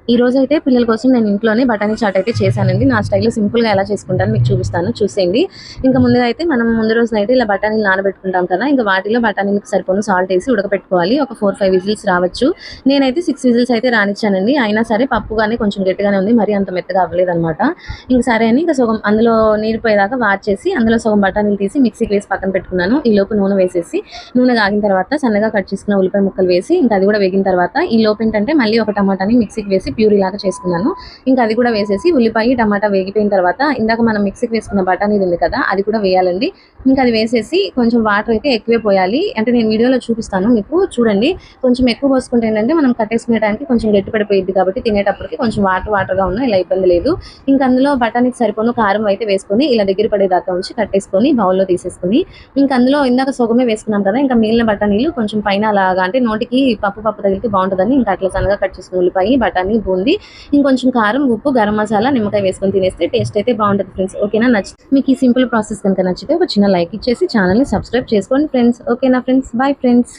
ఈ రోజైతే పిల్లల కోసం నేను ఇంట్లోనే బఠానీ చాట్ అయితే చేశానండి. నా స్టైల్‌లో సింపుల్‌గా ఎలా చేసుకుంటానో మీకు చూపిస్తాను చూసేయండి. ఇంకా ముందుగా అయితే మనం ముందు రోజునైతే ఇలా బఠానీలు నానబెట్టుకుంటాం కదా! ఇంక వాటిలో బఠానీలకు సరిపోను సాల్ట్ ఏసి ఉడకపెట్టుకోవాలి. ఒక 4, 5 విజిల్స్ రావచ్చు. నేనైతే 6 విజిల్స్ అయితే రానిచ్చానండి. అయినా సరే పప్పు గాని కొంచెం గట్టిగానే ఉంది. మరీ అంత మెత్తగా అవ్వలేదనమాట. ఇంక సరే అని ఇంక సగం అందులో నీరు పోయేదాకా వార్చేసి అందులో సగం బఠానీలు తీసి మిక్సీకి వేసి పక్కన పెట్టుకున్నాను. ఈలోపు నూనె వేసేసి నూనె కాగిన తర్వాత సన్నగా కట్ చేసుకున్న ఉల్లిపాయ ముక్కలు వేసి ఇంకా అది కూడా వేగిన తర్వాత ఈలోపు ఏంటంటే మళ్ళీ ఒక టమాటాని మిక్సీకి వేసి ప్యూరీ లాగా చేసుకున్నాను. ఇంకా అది కూడా వేసేసి ఉల్లిపాయ టమాటా వేగిపోయిన తర్వాత ఇందాక మనం మిక్సీకి వేసుకున్న బఠానీది ఉంది కదా అది కూడా వేయాలండి. ఇంకా అది వేసేసి కొంచెం వాటర్ అయితే ఎక్కువే పోయాలి. అంటే నేను వీడియోలో చూపిస్తాను మీకు చూడండి. కొంచెం ఎక్కువ పోసుకుంటే ఏంటంటే మనం కట్టేసుకునే టైంకి కొంచెం గట్టి పడిపోయింది కాబట్టి తినేటప్పటికి కొంచెం వాటర్గా ఉన్నా ఇలా ఇబ్బంది లేదు. ఇంకా అందులో బఠానీకి సరిపోను కారం అయితే వేసుకొని ఇలా దగ్గర పడేదాకా ఉంచి కట్టేసుకొని బౌల్లో తీసేసుకొని ఇంకా అందులో ఇందాక సగమే వేసుకున్నాం కదా ఇంకా మిగిలిన బఠానీలు కొంచెం పైన అలాగా అంటే నోటికి పప్పు తగిలితే బాగుంటుందని ఇంకా అట్లా సన్నగా కట్ చేసుకుని ఉల్లిపాయ బఠానీ బూంది ఇంకొంచెం కారం ఉప్పు గరం మసాలా నిమ్మకాయ వేసుకొని తినేస్తే టేస్ట్ అయితే బాగుంటుంది ఫ్రెండ్స్. ఓకేనా? మీకు ఈ సింపుల్ ప్రాసెస్ కనుక నచ్చితే ఒక చిన్న లైక్ ఇచ్చేసి ఛానల్ని సబ్స్క్రైబ్ చేసుకోండి ఫ్రెండ్స్. ఓకేనా ఫ్రెండ్స్? Bye friends.